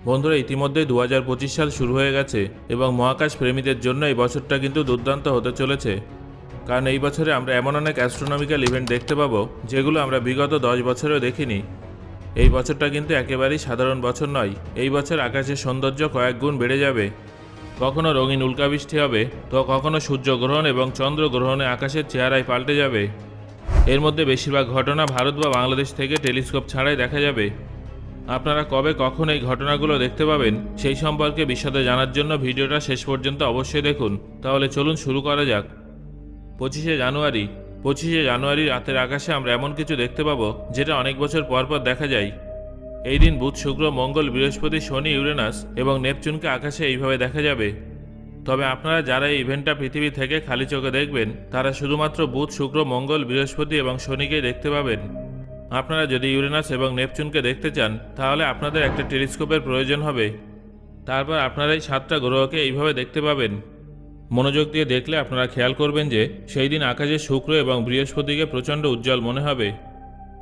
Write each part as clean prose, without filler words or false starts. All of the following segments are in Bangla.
বন্ধুরা, ইতিমধ্যেই 2025 সাল শুরু হয়ে গেছে এবং মহাকাশ প্রেমীদের জন্য এই বছরটা কিন্তু দুর্দান্ত হতে চলেছে। কারণ এই বছরে আমরা এমন অনেক অ্যাস্ট্রোনমিক্যাল ইভেন্ট দেখতে পাবো যেগুলো আমরা বিগত 10 বছরেও দেখিনি। এই বছরটা কিন্তু একেবারেই সাধারণ বছর নয়। এই বছর আকাশের সৌন্দর্য কয়েক গুণ বেড়ে যাবে। কখনো রঙিন উল্কাবৃষ্টি হবে, তো কখনো সূর্যগ্রহণ এবং চন্দ্রগ্রহণে আকাশের চেহারায় পাল্টে যাবে। এর মধ্যে বেশিরভাগ ঘটনা ভারত বা বাংলাদেশ থেকে টেলিস্কোপ ছাড়াই দেখা যাবে। আপনারা কবে কখন এই ঘটনাগুলো দেখতে পাবেন সেই সম্পর্কে বিশদে জানার জন্য ভিডিওটা শেষ পর্যন্ত অবশ্যই দেখুন। তাহলে চলুন শুরু করা যাক। 25শে জানুয়ারি রাতের আকাশে আমরা এমন কিছু দেখতে পাবো যেটা অনেক বছর পর পর দেখা যায়। এই দিন বুধ, শুক্র, মঙ্গল, বৃহস্পতি, শনি, ইউরেনাস এবং নেপচুনকে আকাশে এইভাবে দেখা যাবে। তবে আপনারা যারা এই ইভেন্টটা পৃথিবী থেকে খালি চোখে দেখবেন তারা শুধুমাত্র বুধ, শুক্র, মঙ্গল, বৃহস্পতি এবং শনিকেই দেখতে পাবেন। আপনারা যদি ইউরেনাস এবং নেপচুনকে দেখতে চান তাহলে আপনাদের একটা টেলিস্কোপের প্রয়োজন হবে। তারপর আপনারা এই 7টা গ্রহকে এইভাবে দেখতে পাবেন। মনোযোগ দিয়ে দেখলে আপনারা খেয়াল করবেন যে সেই দিন আকাশে শুক্র এবং বৃহস্পতিকে প্রচণ্ড উজ্জ্বল মনে হবে।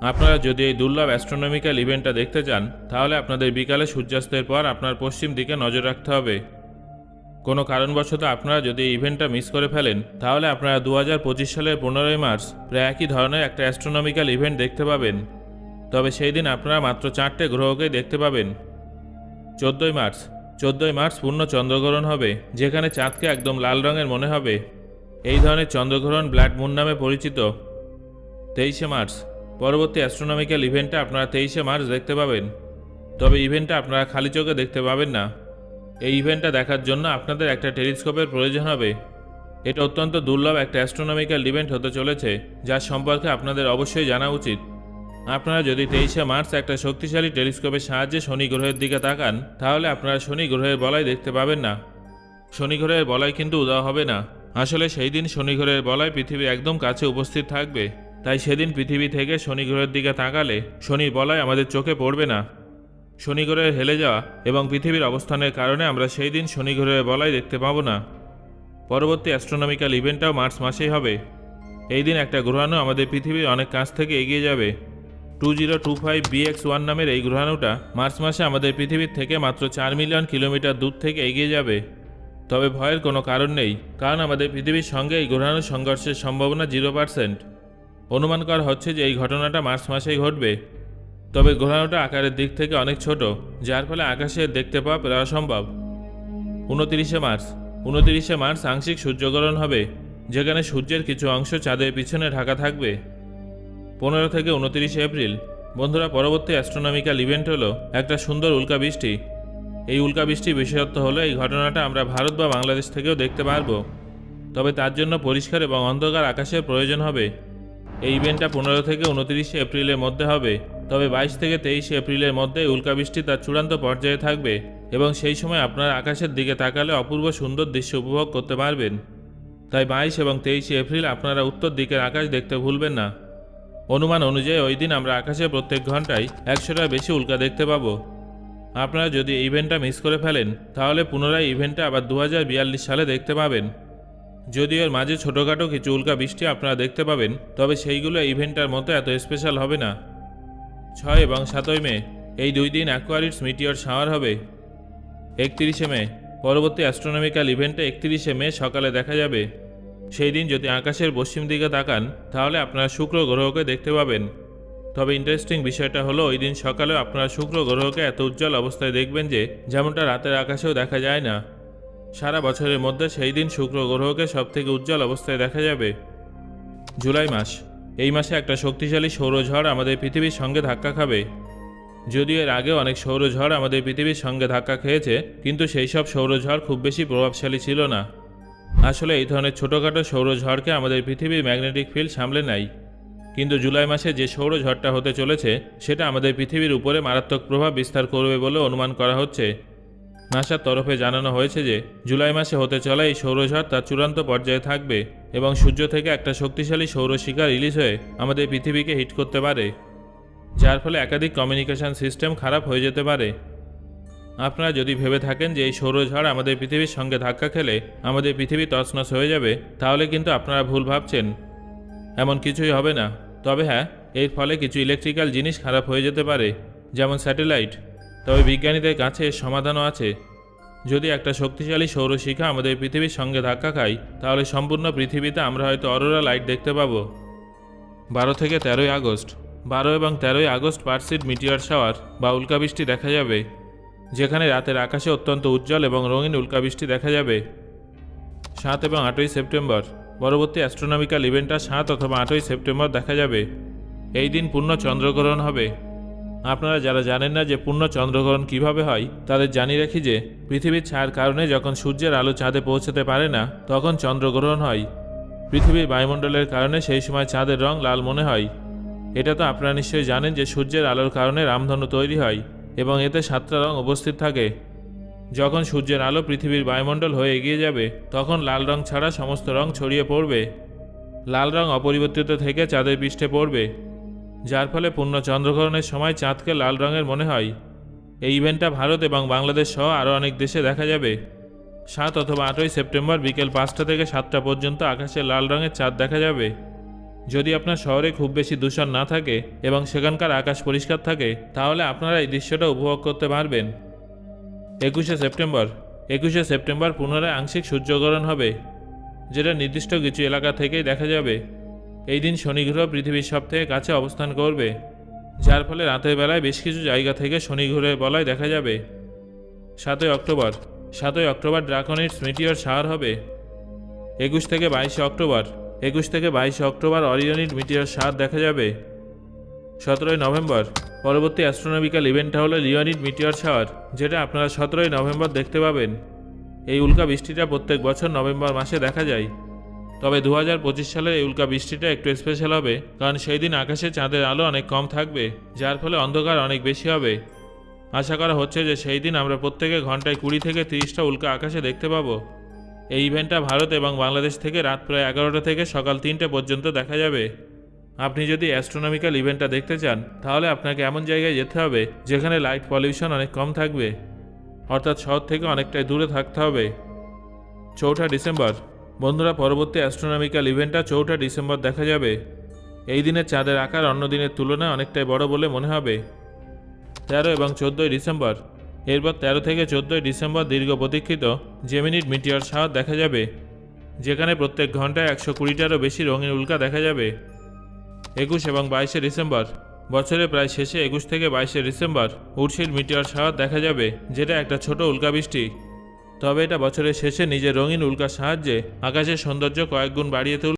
আপনারা যদি এই দুর্লভ অ্যাস্ট্রোনমিক্যাল ইভেন্টটা দেখতে চান তাহলে আপনাদের বিকালে সূর্যাস্তের পর আপনার পশ্চিম দিকে নজর রাখতে হবে। কোনো কারণবশত আপনারা যদি এই ইভেন্টটা মিস করে ফেলেন তাহলে আপনারা 2025 সালের 15ই মার্চ প্রায় একই ধরনের একটা অ্যাস্ট্রোনমিক্যাল ইভেন্ট দেখতে পাবেন। তবে সেই দিন আপনারা মাত্র 4টে গ্রহকেই দেখতে পাবেন। 14ই মার্চ পূর্ণ চন্দ্রগ্রহণ হবে, যেখানে চাঁদকে একদম লাল রঙের মনে হবে। এই ধরনের চন্দ্রগ্রহণ ব্লাড মুন নামে পরিচিত। 23শে মার্চ পরবর্তী অ্যাস্ট্রোনমিক্যাল ইভেন্টটা আপনারা 23শে মার্চ দেখতে পাবেন। তবে ইভেন্টটা আপনারা খালি চোখে দেখতে পাবেন না। এই ইভেন্টটা দেখার জন্য আপনাদের একটা টেলিস্কোপের প্রয়োজন হবে। এটা অত্যন্ত দুর্লভ একটা অ্যাস্ট্রোনমিক্যাল ইভেন্ট হতে চলেছে, যার সম্পর্কে আপনাদের অবশ্যই জানা উচিত। আপনারা যদি 23শে মার্চ একটা শক্তিশালী টেলিস্কোপের সাহায্যে শনি গ্রহের দিকে তাকান তাহলে আপনারা শনি গ্রহের বলয় দেখতে পাবেন না। শনি গ্রহের বলয় কিন্তু উধাও হবে না। আসলে সেই দিন শনি গ্রহের বলয় পৃথিবীর একদম কাছে উপস্থিত থাকবে। তাই সেদিন পৃথিবী থেকে শনি গ্রহের দিকে তাকালে শনির বলয় আমাদের চোখে পড়বে না। শনি গ্রহের হেলে যাওয়া এবং পৃথিবীর অবস্থানের কারণে আমরা সেই দিন শনি গ্রহের বলয় দেখতে পাবো না। পরবর্তী অ্যাস্ট্রোনমিক্যাল ইভেন্টটাও মার্চ মাসেই হবে। এই দিন একটা গ্রহাণু আমাদের পৃথিবীর অনেক কাছ থেকে এগিয়ে যাবে। 2025 BX1 নামের এই গ্রহাণুটা মার্চ মাসে আমাদের পৃথিবীর থেকে মাত্র 4 মিলিয়ন কিলোমিটার দূর থেকে এগিয়ে যাবে। তবে ভয়ের কোনো কারণ নেই, কারণ আমাদের পৃথিবীর সঙ্গে এই গ্রহাণুর সংঘর্ষের সম্ভাবনা 0%। অনুমান করা হচ্ছে যে এই ঘটনাটা মার্চ মাসেই ঘটবে। তবে গ্রহাণুটা আকারের দিক থেকে অনেক ছোট, যার ফলে আকাশে দেখতে পাওয়া প্রায় অসম্ভব। 29শে মার্চ আংশিক সূর্যগ্রহণ হবে, যেখানে সূর্যের কিছু অংশ চাঁদের পিছনে ঢাকা থাকবে। 15 থেকে 29শে এপ্রিল বন্ধুরা, পরবর্তী অ্যাস্ট্রোনমিক্যাল ইভেন্ট হলো একটা সুন্দর উল্কাবৃষ্টি। এই উল্কাবৃষ্টির বিশেষত্ব হলো এই ঘটনাটা আমরা ভারত বা বাংলাদেশ থেকেও দেখতে পারবো। তবে তার জন্য পরিষ্কার এবং অন্ধকার আকাশের প্রয়োজন হবে। এই ইভেন্টটা 15 থেকে 29শে এপ্রিলের মধ্যে হবে। তবে 22 থেকে 23শে এপ্রিলের মধ্যে উল্কাবৃষ্টি তার চূড়ান্ত পর্যায়ে থাকবে এবং সেই সময় আপনারা আকাশের দিকে তাকালে অপূর্ব সুন্দর দৃশ্য উপভোগ করতে পারবেন। তাই 22 এবং 23শে এপ্রিল আপনারা উত্তর দিকের আকাশ দেখতে ভুলবেন না। অনুমান অনুযায়ী ওই দিন আমরা আকাশে প্রত্যেক ঘন্টায় 100টার বেশি উল্কা দেখতে পাবো। আপনারা যদি এই ইভেন্টটা মিস করে ফেলেন তাহলে পুনরায় ইভেন্টটা আবার 2042 সালে দেখতে পাবেন। যদিও এর মাঝে ছোটোখাটো কিছু উল্কা বৃষ্টি আপনারা দেখতে পাবেন, তবে সেইগুলো ইভেন্টটার মতো এত স্পেশাল হবে না। 6 এবং 7ই মে এই 2 দিন অ্যাকোয়ারিডস মিটিওর শাওয়ার হবে। 31শে মে পরবর্তী অ্যাস্ট্রোনমিক্যাল ইভেন্টে 31শে মে সকালে দেখা যাবে। সেই দিন যদি আকাশের পশ্চিম দিকে তাকান তাহলে আপনারা শুক্র গ্রহকে দেখতে পাবেন। তবে ইন্টারেস্টিং বিষয়টা হলো ওই দিন সকালেও আপনারা শুক্র গ্রহকে এত উজ্জ্বল অবস্থায় দেখবেন যে যেমনটা রাতের আকাশেও দেখা যায় না। সারা বছরের মধ্যে সেই দিন শুক্র গ্রহকে সবথেকে উজ্জ্বল অবস্থায় দেখা যাবে। জুলাই মাস এই মাসে একটা শক্তিশালী সৌরঝড় আমাদের পৃথিবীর সঙ্গে ধাক্কা খাবে। যদিও এর আগে অনেক সৌরঝড় আমাদের পৃথিবীর সঙ্গে ধাক্কা খেয়েছে, কিন্তু সেই সব সৌরঝড় খুব বেশি প্রভাবশালী ছিল না। আসলে এই ধরনের ছোটোখাটো সৌরঝড়কে আমাদের পৃথিবীর ম্যাগনেটিক ফিল্ড সামলে নেয়। কিন্তু জুলাই মাসে যে সৌরঝড়টা হতে চলেছে সেটা আমাদের পৃথিবীর উপরে মারাত্মক প্রভাব বিস্তার করবে বলে অনুমান করা হচ্ছে। নাসার তরফে জানানো হয়েছে যে জুলাই মাসে হতে চলা এই সৌরঝড় তার চূড়ান্ত পর্যায়ে থাকবে এবং সূর্য থেকে একটা শক্তিশালী সৌরশিখা রিলিজ হয়ে আমাদের পৃথিবীকে হিট করতে পারে, যার ফলে একাধিক কমিউনিকেশন সিস্টেম খারাপ হয়ে যেতে পারে। আপনারা যদি ভেবে থাকেন যে এই সৌরঝড় আমাদের পৃথিবীর সঙ্গে ধাক্কা খেলে আমাদের পৃথিবী তছনছ হয়ে যাবে, তাহলে কিন্তু আপনারা ভুল ভাবছেন। এমন কিছুই হবে না। তবে হ্যাঁ, এর ফলে কিছু ইলেকট্রিক্যাল জিনিস খারাপ হয়ে যেতে পারে, যেমন স্যাটেলাইট। তবে বিজ্ঞানীদের কাছে এর সমাধানও আছে। যদি একটা শক্তিশালী সৌরশিখা আমাদের পৃথিবীর সঙ্গে ধাক্কা খায়, তাহলে সম্পূর্ণ পৃথিবীতে আমরা হয়তো অরোরা লাইট দেখতে পাবো। 12 থেকে 13 আগস্ট। 12 এবং 13 আগস্ট পার্সিড মিটিয়র শাওয়ার বা উল্কাবৃষ্টি দেখা যাবে, যেখানে রাতের আকাশে অত্যন্ত উজ্জ্বল এবং রঙিন উল্কাবৃষ্টি দেখা যাবে। 7 এবং 8ই সেপ্টেম্বর। পরবর্তী অ্যাস্ট্রোনমিক্যাল ইভেন্টটা 7 অথবা 8ই সেপ্টেম্বর দেখা যাবে। এই দিন পূর্ণ চন্দ্রগ্রহণ হবে। আপনারা যারা জানেন না যে পূর্ণ চন্দ্রগ্রহণ কিভাবে হয়, তাদের জানিয়ে রাখি যে পৃথিবীর ছায়ার কারণে যখন সূর্যের আলো চাঁদে পৌঁছতে পারে না, তখন চন্দ্রগ্রহণ হয়। পৃথিবীর বায়ুমণ্ডলের কারণে সেই সময় চাঁদের রং লাল মনে হয়। এটা তো আপনারা নিশ্চয়ই জানেন যে সূর্যের আলোর কারণে রামধনু তৈরি হয় এবং এতে 7টা রং উপস্থিত থাকে। যখন সূর্যের আলো পৃথিবীর বায়ুমণ্ডল হয়ে এগিয়ে যাবে, তখন লাল রং ছাড়া সমস্ত রং ছড়িয়ে পড়বে। লাল রং অপরিবর্তিত থেকে চাঁদের পৃষ্ঠে পড়বে, যার ফলে পূর্ণ চন্দ্রগ্রহণের সময় চাঁদকে লাল রঙের মনে হয়। এই ইভেন্টটা ভারত এবং বাংলাদেশ সহ আরও অনেক দেশে দেখা যাবে। 7 অথবা 8ই সেপ্টেম্বর বিকেল 5টা থেকে 7টা পর্যন্ত আকাশে লাল রঙের চাঁদ দেখা যাবে। যদি আপনার শহরে খুব বেশি দূষণ না থাকে এবং সেখানকার আকাশ পরিষ্কার থাকে, তাহলে আপনারা এই দৃশ্যটা উপভোগ করতে পারবেন। 21শে সেপ্টেম্বর। 21শে সেপ্টেম্বর পুনরায় আংশিক সূর্যগ্রহণ হবে, যেটা নির্দিষ্ট কিছু এলাকা থেকেই দেখা যাবে। এই দিন শনি গ্রহ পৃথিবীর সবথেকে কাছে অবস্থান করবে, যার ফলে রাতের বেলায় বেশ কিছু জায়গা থেকে শনি গ্রহের বলয় দেখা যাবে। 7ই অক্টোবর। 7ই অক্টোবর ড্রাকনিডস মিটিয়র শাওয়ার হবে। 21 থেকে 22শে অক্টোবর। 21 থেকে 22শে অক্টোবর অরিয়নিড মিটিয়র শাওয়ার দেখা যাবে। 17ই নভেম্বর। পরবর্তী অ্যাস্ট্রোনমিক্যাল ইভেন্টটা হলো লিওনিড মিটিয়র শাওয়ার, যেটা আপনারা 17ই নভেম্বর দেখতে পাবেন। এই উল্কা বৃষ্টিটা প্রত্যেক বছর নভেম্বর মাসে দেখা যায়। তবে 2025 সালের এই উল্কা বৃষ্টিটা একটু স্পেশাল হবে, কারণ সেই দিন আকাশে চাঁদের আলো অনেক কম থাকবে, যার ফলে অন্ধকার অনেক বেশি হবে। আশা করা হচ্ছে যে সেই দিন আমরা প্রত্যেকে ঘন্টায় 20 থেকে 30টা উল্কা আকাশে দেখতে পাবো। এই ইভেন্টটা ভারত এবং বাংলাদেশ থেকে রাত প্রায় 11টা থেকে সকাল 3টে পর্যন্ত দেখা যাবে। আপনি যদি অ্যাস্ট্রোনমিক্যাল ইভেন্টটা দেখতে চান, তাহলে আপনাকে এমন জায়গায় যেতে হবে যেখানে লাইট পলিউশন অনেক কম থাকবে, অর্থাৎ শহর থেকে অনেকটাই দূরে থাকতে হবে। 4ঠা ডিসেম্বর। বন্ধুরা, পরবর্তী অ্যাস্ট্রোনমিক্যাল ইভেন্টটা 4ঠা ডিসেম্বর দেখা যাবে। এই দিনে চাঁদের আকার অন্য দিনের তুলনায় অনেকটাই বড় বলে মনে হবে। 13 এবং 14ই ডিসেম্বর। এরপর 13 থেকে 14ই ডিসেম্বর দীর্ঘ প্রতীক্ষিত জেমিনিড মিটিয়র শাওয়ার দেখা যাবে, যেখানে প্রত্যেক ঘন্টায় 120টারও বেশি রঙিন উল্কা দেখা যাবে। 21 এবং 22শে ডিসেম্বর। বছরের প্রায় শেষে 21 থেকে 22শে ডিসেম্বর উর্সিড মিটিয়র শাওয়ার দেখা যাবে, যেটা একটা ছোট উল্কাবৃষ্টি। তবে এটা বছরের শেষে নিজের রঙিন উল্কার সাহায্যে আকাশের সৌন্দর্য কয়েক গুণ বাড়িয়ে তুলবে।